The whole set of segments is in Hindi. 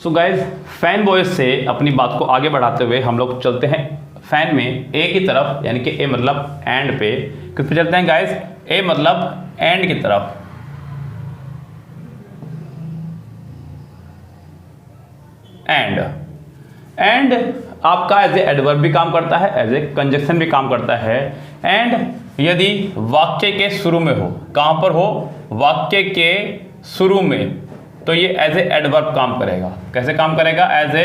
सो गाइज फैन बॉयज से अपनी बात को आगे बढ़ाते हुए हम लोग चलते हैं फैन में ए की तरफ, यानी कि ए मतलब एंड पे। किस पे चलते हैं गाइज? ए मतलब एंड की तरफ। एंड आपका एज ए एडवर्ब भी काम करता है, एज ए कंजक्शन भी काम करता है। एंड यदि वाक्य के शुरू में हो, कहां पर हो? वाक्य के शुरू में, तो ये एज ए एडवर्ब काम करेगा। कैसे काम करेगा? As a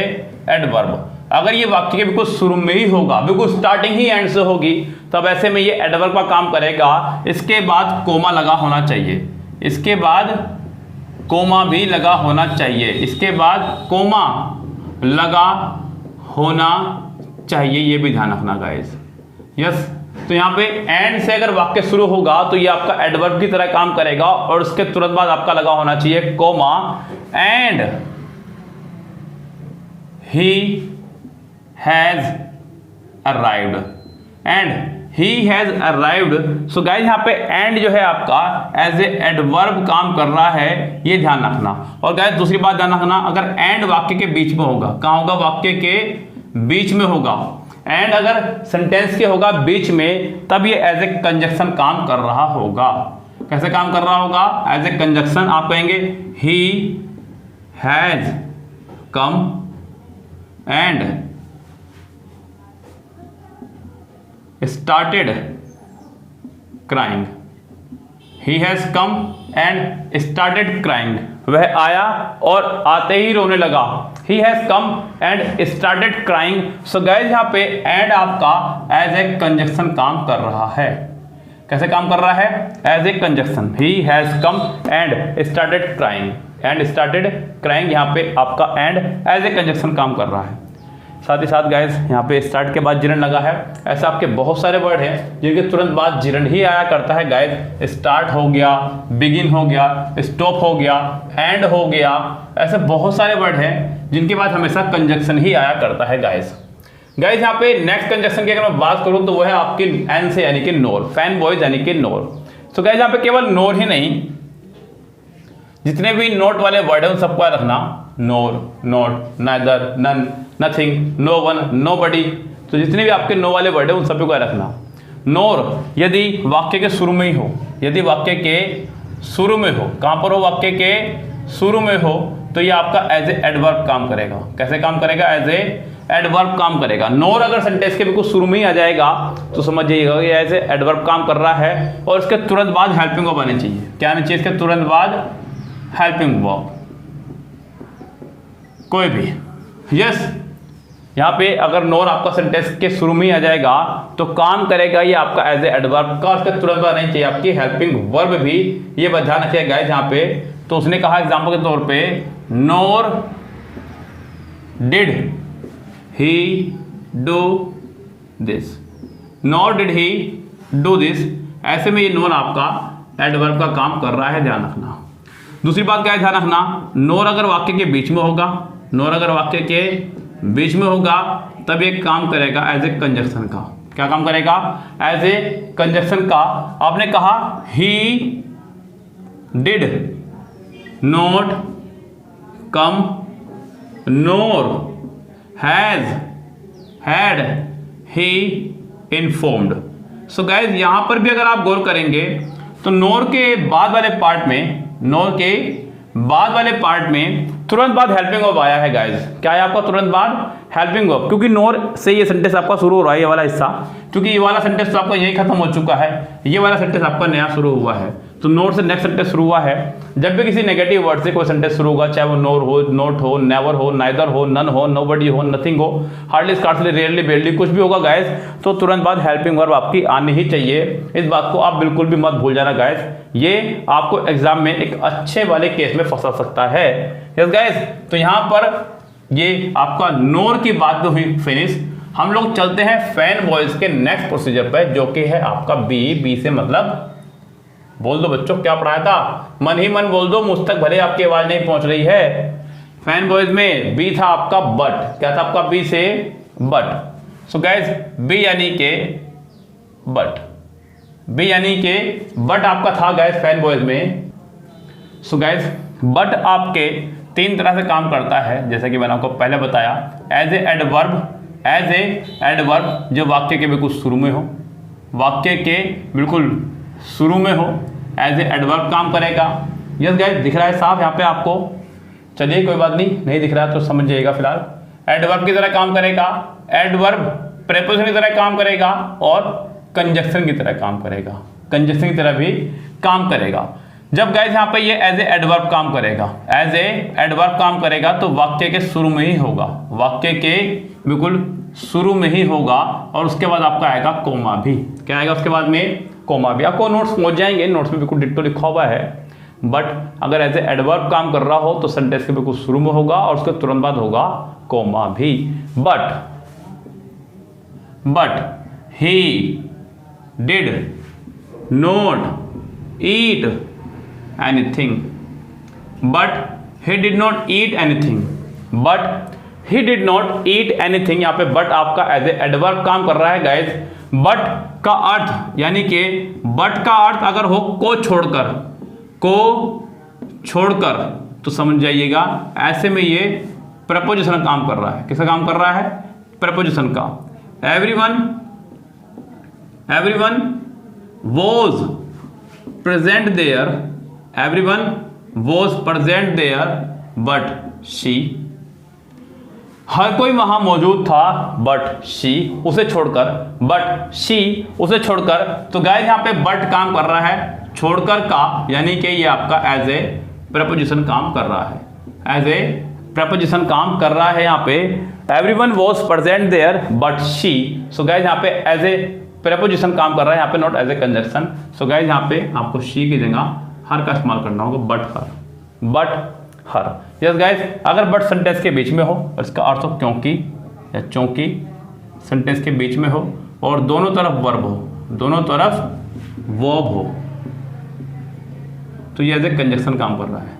adverb. अगर ये वाक्य के बिल्कुल शुरू में ही होगा, बिल्कुल स्टार्टिंग ही एंड से होगी, तब ऐसे में ये एडवर्ब का काम करेगा। इसके बाद कोमा लगा होना चाहिए, इसके बाद कोमा भी लगा होना चाहिए, इसके बाद कोमा लगा होना चाहिए, ये भी ध्यान रखना गाइस। यस, तो यहाँ पे एंड से अगर वाक्य शुरू होगा तो ये आपका एडवर्ब की तरह काम करेगा और उसके तुरंत बाद आपका लगा होना चाहिए comma. And he has arrived, and he has arrived. So guys यहाँ पे एंड जो है आपका एज ए एडवर्ब काम कर रहा है, ये ध्यान रखना। और गाइस दूसरी बात ध्यान रखना, अगर एंड वाक्य के बीच में होगा, कहाँ होगा? वाक्य के बीच में होगा। एंड अगर सेंटेंस के होगा बीच में, तब ये एज ए कंजक्शन काम कर रहा होगा। कैसे काम कर रहा होगा? As a conjunction. आप कहेंगे he has come and started crying. He has come and started crying, वह आया और आते ही रोने लगा। He has come and started crying. So guys यहाँ पे एंड आपका एज ए कंजक्शन काम कर रहा है। कैसे काम कर रहा है? As a conjunction. He has come and started crying, and started crying, यहाँ पे आपका एंड एज ए कंजक्शन काम कर रहा है। साथ ही साथ गाइस यहाँ पे स्टार्ट के बाद जिरंड लगा है। ऐसे आपके बहुत सारे वर्ड हैं जिनके तुरंत बाद जिरंड ही आया करता है गाइस। स्टार्ट हो गया, बिगिन हो गया, स्टॉप हो गया, एंड हो गया। ऐसे बहुत सारे वर्ड हैं जिनके बाद हमेशा कंजक्शन ही आया करता है गाइस। गाइस यहाँ पे नेक्स्ट कंजक्शन की अगर मैं बात करूँ तो वो है आपकी एन से, यानी कि नोर। फैन बॉयज यानी कि नोर। तो गाइस यहाँ पे केवल नोर ही नहीं, जितने भी नोट वाले वर्ड हैं उन सबको याद रखना। Nor, not, neither, none, nothing, no one, nobody. तो जितने भी आपके नो वाले वर्ड हैं उन सभी को याद रखना। नोर यदि वाक्य के शुरू में ही हो, यदि वाक्य के शुरू में हो, कहाँ पर हो? वाक्य के शुरू में हो, तो ये आपका एज ए एडवर्ब काम करेगा। कैसे काम करेगा? एज ए एडवर्ब काम करेगा। नोर अगर सेंटेंस के बिल्कुल शुरू में ही आ जाएगा तो समझ जाइएगा कि एज ए एडवर्ब काम कर रहा है। और इसके तुरंत बाद हेल्पिंग वर्ब आनी चाहिए। क्या आनी चाहिए इसके तुरंत बाद? हेल्पिंग वर्ब, कोई भी। यस, यहाँ पे अगर नोर आपका सेंटेंस के शुरू में ही आ जाएगा तो काम करेगा ये आपका एज ए एडवर्ब का। उसके तुरंत बाद नहीं चाहिए आपकी हेल्पिंग वर्ब भी। ये बात ध्यान रखिएगा गाइस यहाँ पे। तो उसने कहा एग्जांपल के तौर पे, nor did he do this, nor did he do this. ऐसे में ये नोर आपका एडवर्ब का काम कर रहा है, ध्यान रखना। दूसरी बात क्या है ध्यान रखना, नोर अगर वाक्य के बीच में होगा, नोर अगर वाक्य के बीच में होगा, तब एक काम करेगा एज ए कंजक्शन का। क्या काम करेगा? एज ए कंजक्शन का। आपने कहा ही did not come, NOR has had he informed. So guys यहाँ पर भी अगर आप गौर करेंगे तो नोर के बाद वाले पार्ट में, नोर के बाद वाले पार्ट में तुरंत बाद हेल्पिंग वर्ब आया है गाइस। क्या है आपका तुरंत बाद? Helping verb. क्योंकि नोर से ये सेंटेंस आपका शुरू हो रहा है, ये वाला हिस्सा। क्योंकि ये वाला सेंटेंस तो आपका यही खत्म हो चुका है, ये वाला सेंटेंस आपका नया शुरू हुआ है। तो नोर से नेक्स्ट सेंटेंस शुरू हुआ है। जब भी किसी नेगेटिव वर्ड से कोई सेंटेंस शुरू होगा, चाहे वो नोर हो, नोट हो, नेवर हो, नाइदर हो, नन हो, नोबडी हो, नथिंग हो, हार्डली, स्कार्सली, रेयरली, बेयरली, कुछ भी होगा गाइस, तो तुरंत बाद हेल्पिंग वर्ब आपकी आनी ही चाहिए। इस बात को आप बिल्कुल भी मत भूल जाना गाइस, ये आपको एग्जाम में एक अच्छे वाले केस में फंसा सकता है। यस गाइस, तो यहाँ पर ये आपका नोर की बात तो हुई फिनिश। हम लोग चलते हैं फैन बॉयज के नेक्स्ट प्रोसीजर पे, जो कि है आपका बी से मतलब बोल दो बच्चों, क्या पढ़ाया था? मन ही मन बोल दो, मुझ तक भले आपकी आवाज नहीं पहुंच रही है। फैन बॉयज में बी था आपका बट। क्या था आपका? बी से बट। सो गाइस बी यानी के बट, बी यानी के बट आपका था गाइस फैन बॉयज में। सो गाइस बट आपके तीन तरह से काम करता है, जैसे कि मैंने आपको पहले बताया। एज ए एडवर्ब जो वाक्य के बिल्कुल शुरू में हो, वाक्य के बिल्कुल शुरू में हो, एज ए एडवर्ब काम करेगा। यस गाइस, दिख रहा है साफ यहाँ पे आपको? चलिए कोई बात नहीं दिख रहा है तो समझ जाइएगा फिलहाल। एडवर्ब की तरह काम करेगा, एडवर्ब प्रेपोजिशन की तरह काम करेगा और कंजक्शन की तरह काम करेगा, कंजक्शन की तरह भी काम करेगा। जब गाइस यहाँ पे ये एज ए एडवर्ब काम करेगा, एज ए एडवर्ब काम करेगा तो वाक्य के शुरू में ही होगा, वाक्य के बिल्कुल शुरू में ही होगा और उसके बाद आपका आएगा कोमा भी। क्या आएगा उसके बाद में? कोमा भी। आपको नोट्स पहुंच जाएंगे, नोट्स में बिल्कुल डिट्टो लिखा हुआ है। बट अगर एज ए एडवर्ब काम कर रहा हो तो सेंटेंस के बिल्कुल शुरू में होगा और उसके तुरंत बाद होगा कोमा भी। But he did not eat anything, but he did not eat anything, but he did not eat anything. यहाँ पे बट आपका एज ए एडवर्ब काम कर रहा है गाइज। बट का अर्थ यानी कि बट का अर्थ अगर हो को छोड़कर तो समझ जाइएगा ऐसे में ये प्रपोजिशन काम कर रहा है। किसका काम कर रहा है? प्रपोजिशन का। Everyone was present there, everyone was present there but she, हर कोई वहां मौजूद था बट शी उसे छोड़कर, तो गाइस यहाँ पे बट काम कर रहा है छोड़कर का, यानी कि ये आपका एज ए प्रपोजिशन काम कर रहा है, एज ए प्रपोजिशन काम कर रहा है। यहाँ पे everyone was present there but she, so guys यहाँ पे एज ए प्रपोजिशन काम कर रहा है यहाँ पे, not as a conjunction. So guys यहाँ पे आपको शी की जगह हर का इस्तेमाल करना होगा, बट हर। यस गाइस, अगर बट सेंटेंस के बीच में हो और इसका अर्थ हो क्योंकि या चूंकि सेंटेंस के बीच में हो और दोनों तरफ वर्ब हो, दोनों तरफ वर्ब हो, तो ये एज ए कंजक्शन काम कर रहा है।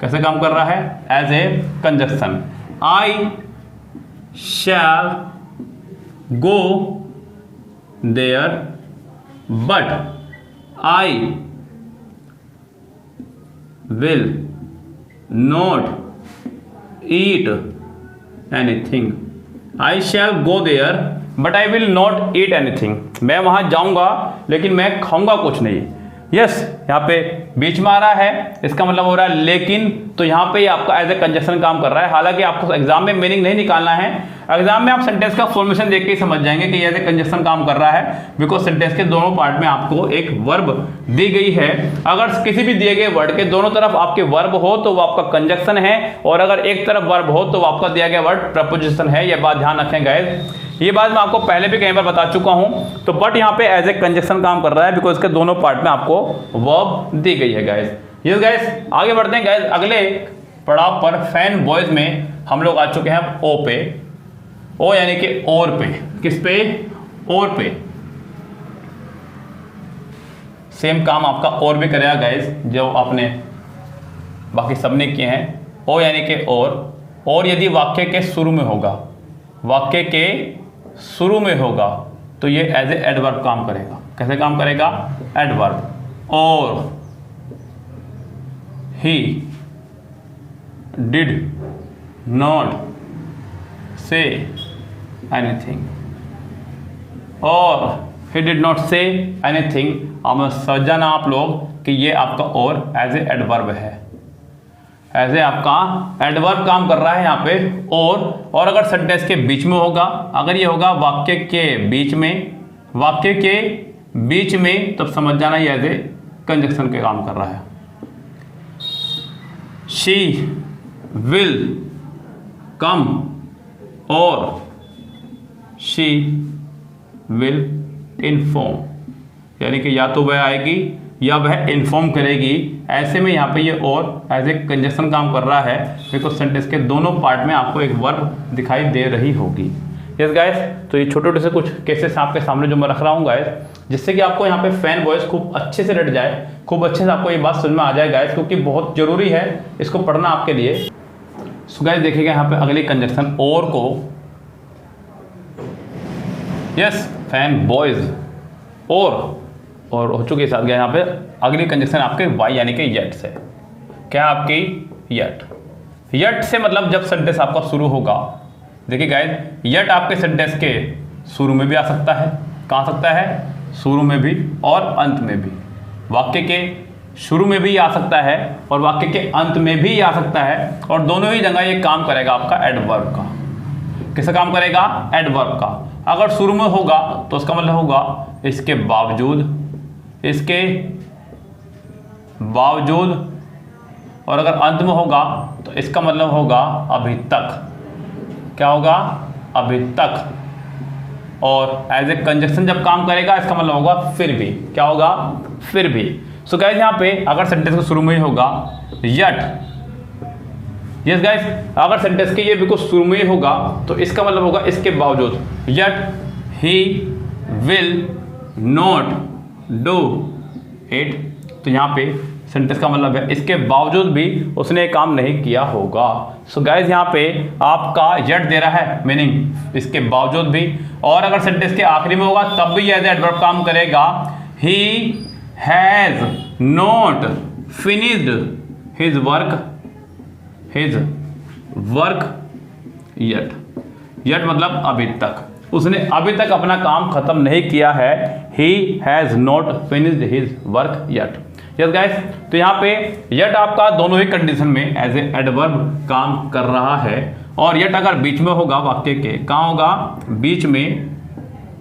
कैसे काम कर रहा है? As a conjunction. I shall go there but I will not eat anything. I shall go there but I will not eat anything. मैं वहां जाऊंगा लेकिन मैं खाऊंगा कुछ नहीं। यस, यहाँ पे बीच में आ रहा है, इसका मतलब हो रहा है लेकिन, तो यहाँ पे आपका एज ए कंजक्शन काम कर रहा है। हालांकि आपको एग्जाम में मीनिंग नहीं निकालना है, एग्जाम में आप सेंटेंस का फॉर्मेशन देख के ही समझ जाएंगे कि एज ए कंजक्शन काम कर रहा है, बिकॉज सेंटेंस के दोनों पार्ट में आपको एक वर्ब दी गई है। अगर किसी भी दिए गए वर्ड के दोनों तरफ आपके वर्ब हो तो वो आपका कंजक्शन है, और अगर एक तरफ वर्ब हो तो वो आपका दिया गया वर्ड प्रपोजिशन है। यह बात ध्यान रखें गाइस, ये बात मैं आपको पहले भी कई बार बता चुका हूं। तो बट यहाँ पे एज ए कंजक्शन काम कर रहा है बिकॉज इसके दोनों पार्ट में आपको वर्ब दी गई है गाइस। ये गाइस आगे बढ़ते हैं गाइस, अगले पड़ाव पर फैन बॉयज में हम लोग आ चुके हैं ओ पे। ओ यानी कि और पे। किस पे? और पे। सेम काम आपका और भी करेगा गाइस जो आपने बाकी सबने किए हैं। ओ यानी कि और यदि वाक्य के शुरू में होगा, वाक्य के शुरू में होगा तो ये एज ए एडवर्ब काम करेगा। कैसे काम करेगा? एडवर्ब। और he did not say anything, और he did not say anything. अब समझ जाना आप लोग कि ये आपका और एज ए एडवर्ब है, एज ए आपका एडवर्ब काम कर रहा है यहाँ पे। और अगर सेंटेंस के बीच में होगा, अगर ये होगा वाक्य के बीच में, वाक्य के बीच में, तब समझ जाना ये एज ए कंजक्शन के काम कर रहा है। शी विल कम और शी विल इन्फॉर्म, यानी कि या तो वह आएगी या वह इन्फॉर्म करेगी। ऐसे में यहाँ पे ये और एज ए कंजक्शन काम कर रहा है बिकॉज सेंटेंस के दोनों पार्ट में आपको एक वर्ब दिखाई दे रही होगी। यस गाइस, तो ये छोटे छोटे से कुछ केसेस आपके सामने जो मैं रख रहा हूँ गाइस, जिससे कि आपको यहाँ पे फैन वॉइस खूब अच्छे से रट जाए, खूब अच्छे से आपको ये बात समझ में आ जाए गाइस, क्योंकि बहुत जरूरी है इसको पढ़ना आपके लिए। सो गाइस देखिएगा यहाँ पे अगली कंजक्शन और को। यस, फैन बॉयज और हो चुकी साथ गया। यहाँ पे अगली कंजक्शन आपके वाई यानी कि येट से। क्या आपकी? येट। यट से मतलब जब सेंटेंस आपका शुरू होगा, देखिए गाइस, यट आपके सेंटेंस के शुरू में भी आ सकता है, कहाँ आ सकता है, शुरू में भी और अंत में भी। वाक्य के शुरू में भी आ सकता है और वाक्य के अंत में भी आ सकता है, और दोनों ही जगह ये काम करेगा आपका एडवर्ब का। किसका काम करेगा, एडवर्ब का। अगर शुरू में होगा तो उसका मतलब होगा इसके बावजूद, इसके बावजूद, और अगर अंत में होगा तो इसका मतलब होगा अभी तक। क्या होगा, अभी तक। और एज ए कंजक्शन जब काम करेगा इसका मतलब होगा फिर भी। क्या होगा, फिर भी। सो गाइस यहाँ पे अगर सेंटेंस के शुरू में ही होगा यट, यस गाइस, अगर सेंटेंस के ये बिल्कुल शुरू में ही होगा तो इसका मतलब होगा इसके बावजूद, yet he will not do it. तो यहाँ पे सेंटेंस का मतलब है इसके बावजूद भी उसने काम नहीं किया होगा। सो गाइस यहाँ पे आपका यट दे रहा है मीनिंग इसके बावजूद भी, और अगर सेंटेंस के आखिरी में होगा तब भी एज एडवर्ब काम करेगा। He has not finished his work yet. Yet मतलब अभी तक, उसने अभी तक अपना काम खत्म नहीं किया है। He has not finished his work yet. Yes guys, तो यहाँ पे यट आपका दोनों ही कंडीशन में एज ए एडवर्ब काम कर रहा है, और यट अगर बीच में होगा वाक्य के, कहाँ होगा, बीच में,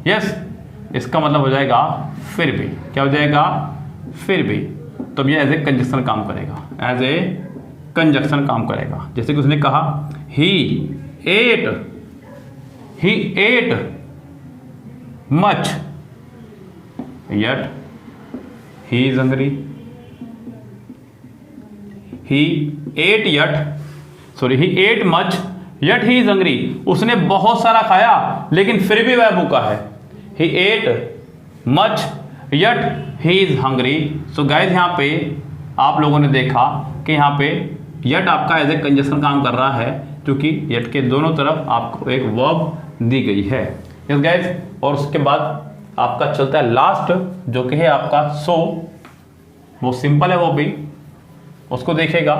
यस, इसका मतलब हो जाएगा फिर भी। क्या हो जाएगा, फिर भी। तो ये एज ए कंजक्शन काम करेगा, एज ए कंजक्शन काम करेगा। जैसे कि उसने कहा he ate much yet he is hungry. He ate much yet he is hungry. उसने बहुत सारा खाया लेकिन फिर भी वह भूखा है। He ate much yet he is hungry. So guys यहाँ पे आप लोगों ने देखा कि यहाँ पे यट आपका एज ए कंजक्शन काम कर रहा है, क्योंकि यट के दोनों तरफ आपको एक वर्ब दी गई है। यस गाइस, और उसके बाद आपका चलता है लास्ट, जो कि है आपका सो। वो सिंपल है, वो भी उसको देखेगा,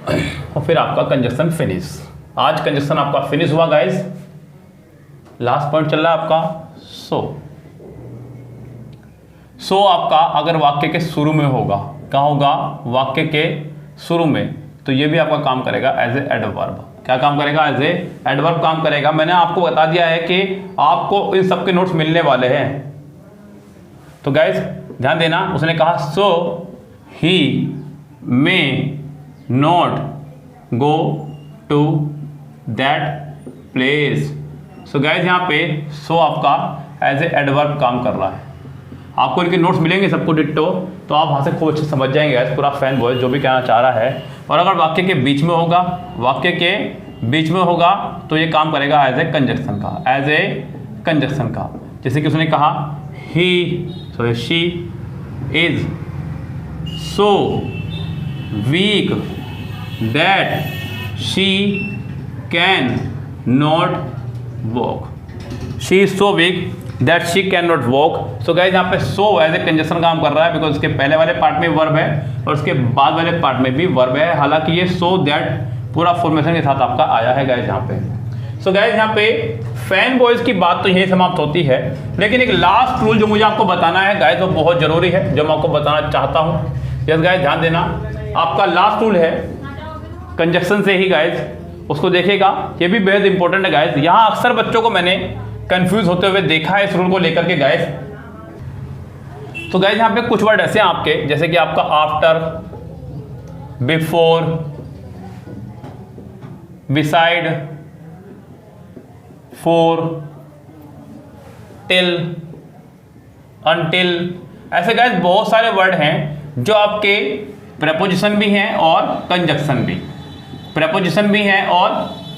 और फिर आपका कंजक्शन फिनिश। आज कंजक्शन आपका फिनिश हुआ गाइस। लास्ट पॉइंट चल रहा है आपका सो आपका अगर वाक्य के शुरू में होगा, कहाँ होगा, वाक्य के शुरू में, तो ये भी आपका काम करेगा एज ए एडवर्ब। क्या काम करेगा, एज ए एडवर्ब काम करेगा। मैंने आपको बता दिया है कि आपको इन सब के नोट्स मिलने वाले हैं, तो गाइस ध्यान देना। उसने कहा so he may not go to that place. So guys यहाँ पे सो आपका एज ए एडवर्ब काम कर रहा है। आपको इनके नोट्स मिलेंगे सबको डिट्टो, तो आप वहाँ से खूब अच्छे समझ जाएंगे गाइस पूरा फैन बॉय जो भी कहना चाह रहा है। और अगर वाक्य के बीच में होगा, वाक्य के बीच में होगा, तो ये काम करेगा एज ए कंजक्शन का, एज ए कंजक्शन का। जैसे कि उसने कहा she is so weak that she can not walk. She is so weak that she can not walk. So guys यहाँ पे सो एज ए कंजक्शन काम कर रहा है, बिकॉज इसके पहले वाले पार्ट में वर्ब है और उसके बाद वाले पार्ट में भी वर्ब है। हालांकि ये सो दैट पूरा फॉर्मेशन के साथ आपका आया है गाइस यहाँ पे। सो गाइस यहाँ पे फैन बॉयज की बात तो यही समाप्त होती है, लेकिन एक लास्ट रूल जो मुझे आपको बताना है गाइस, वो बहुत जरूरी है, जो मैं आपको बताना चाहता हूँ। यस गाइस ध्यान देना, आपका लास्ट रूल है कंजक्शन से ही गाइस, उसको देखेगा। ये भी बेहद इंपॉर्टेंट है गाइस। यहाँ अक्सर बच्चों को मैंने कंफ्यूज होते हुए देखा है इस रूल को लेकर के गाइस। तो गाइस यहाँ पे कुछ वर्ड ऐसे हैं आपके, जैसे कि आपका after, before, beside, for, till, until. ऐसे गाइस बहुत सारे वर्ड हैं जो आपके प्रेपोजिशन भी हैं और कंजक्शन भी, प्रेपोजिशन भी हैं और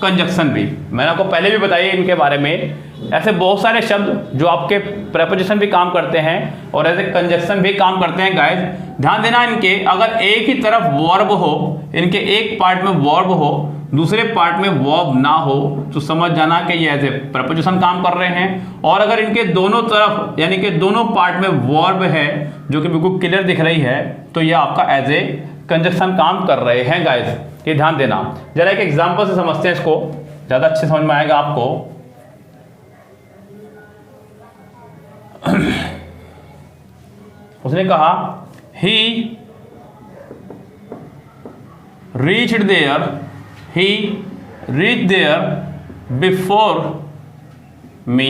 कंजक्शन भी। मैंने आपको पहले भी बताया इनके बारे में। ऐसे बहुत सारे शब्द जो आपके प्रेपोजिशन भी काम करते हैं और ऐसे कंजक्शन भी काम करते हैं गाइस। ध्यान देना, इनके अगर एक ही तरफ वर्ब हो, इनके एक पार्ट में वर्ब हो, दूसरे पार्ट में वर्ब ना हो, तो समझ जाना कि ये ऐसे प्रेपोजिशन काम कर रहे हैं। और अगर इनके दोनों तरफ यानी कि दोनों पार्ट में वर्ब है जो कि बिल्कुल क्लियर दिख रही है, तो ये आपका एज ए कंजक्शन काम कर रहे हैं गाइस। ये ध्यान देना। जरा एक एग्जांपल से समझते हैं इसको, ज़्यादा अच्छे समझ में आएगा आपको। उसने कहा he reached there before me,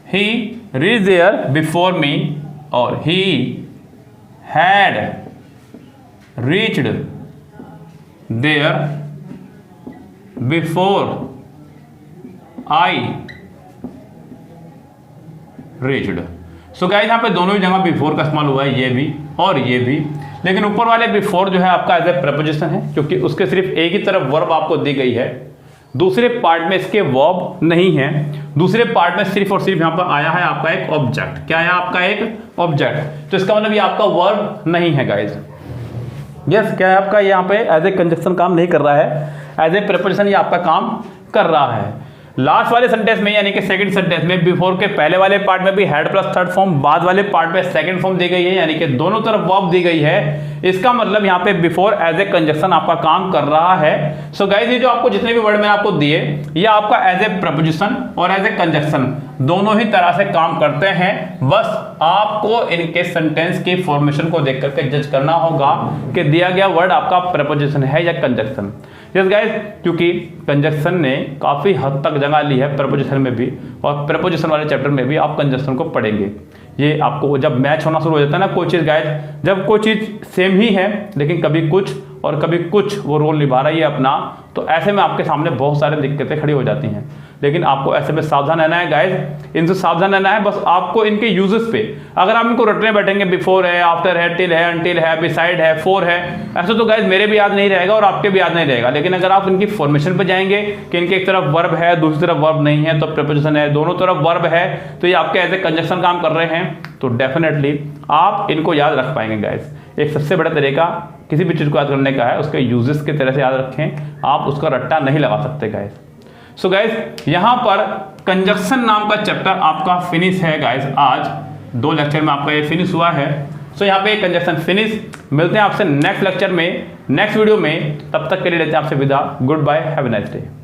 he reached there before me, और he had reached there before I reached। So guys यहाँ पे दोनों ही जगह बिफोर का इस्तेमाल हुआ है, ये भी और ये भी, लेकिन ऊपर वाले बिफोर जो है आपका एज ए प्रपोजिशन है, क्योंकि उसके सिर्फ एक ही तरफ वर्ब आपको दी गई है, दूसरे पार्ट में इसके वर्ब नहीं है। दूसरे पार्ट में सिर्फ और सिर्फ यहाँ पर आया है आपका एक ऑब्जेक्ट। क्या आया आपका एक ऑब्जेक्ट, तो इसका मतलब ये आपका वर्ब नहीं है गाइस। यस, क्या है आपका यहाँ पे एज ए कंजक्शन काम नहीं कर रहा है, एज ए प्रपोजिशन ये आपका काम कर रहा है। लास्ट वाले सेंटेंस में यानी कि सेकंड सेंटेंस में बिफोर के पहले वाले पार्ट में भी हेड प्लस थर्ड फॉर्म, बाद वाले पार्ट में सेकंड फॉर्म दी गई है, यानी कि दोनों तरफ वर्ब दी गई है। इसका मतलब यहाँ पे बिफोर एज ए कंजक्शन आपका काम कर रहा है। सो गाइस, ये जो आपको जितने भी वर्ड मैंने आपको दिए, ये आपका एज ए प्रपोजिशन और एज ए कंजक्शन दोनों ही तरह से काम करते हैं। बस आपको इनके सेंटेंस की फॉर्मेशन को देख करके जज करना होगा कि दिया गया वर्ड आपका प्रपोजिशन है या कंजक्शन। यस गाइस, क्योंकि कंजक्शन ने काफ़ी हद तक जगह ली है प्रपोजिशन में भी, और प्रपोजिशन वाले चैप्टर में भी आप कंजक्शन को पढ़ेंगे। ये आपको जब मैच होना शुरू हो जाता है ना कोई चीज़ गाइस, जब कोई चीज़ सेम ही है लेकिन कभी कुछ और कभी कुछ वो रोल निभा रही है अपना, तो ऐसे में आपके सामने बहुत सारी दिक्कतें खड़ी हो जाती हैं। लेकिन आपको ऐसे में सावधान रहना है गाइस, इनसे सावधान रहना है। बस आपको इनके यूजेस पे, अगर आप इनको रटने बैठेंगे, बिफोर है, आफ्टर है, टिल है, अनटिल है, बिसाइड है, फोर है, ऐसे तो गाइस मेरे भी याद नहीं रहेगा और आपके भी याद नहीं रहेगा। लेकिन अगर आप इनकी फॉर्मेशन पे जाएंगे कि इनके एक तरफ वर्ब है, दूसरी तरफ वर्ब नहीं है, तो प्रपोजिशन है, दोनों तरफ वर्ब है, तो ये आपके ऐसे कंजक्शन काम कर रहे हैं, तो डेफिनेटली आप इनको याद रख पाएंगे गाइस। एक सबसे बड़ा तरीका किसी भी चीज़ को याद करने का है, उसके यूजेस की तरह से याद रखें, आप उसका रट्टा नहीं लगा सकते गाइस। सो गाइस, यहाँ पर कंजक्शन नाम का चैप्टर आपका फिनिश है गाइस। आज 2 लेक्चर में आपका ये फिनिश हुआ है। सो यहाँ पे कंजक्शन फिनिश। मिलते हैं आपसे नेक्स्ट लेक्चर में, नेक्स्ट वीडियो में। तब तक के लिए लेते हैं आपसे विदा। Good bye, have a nice day.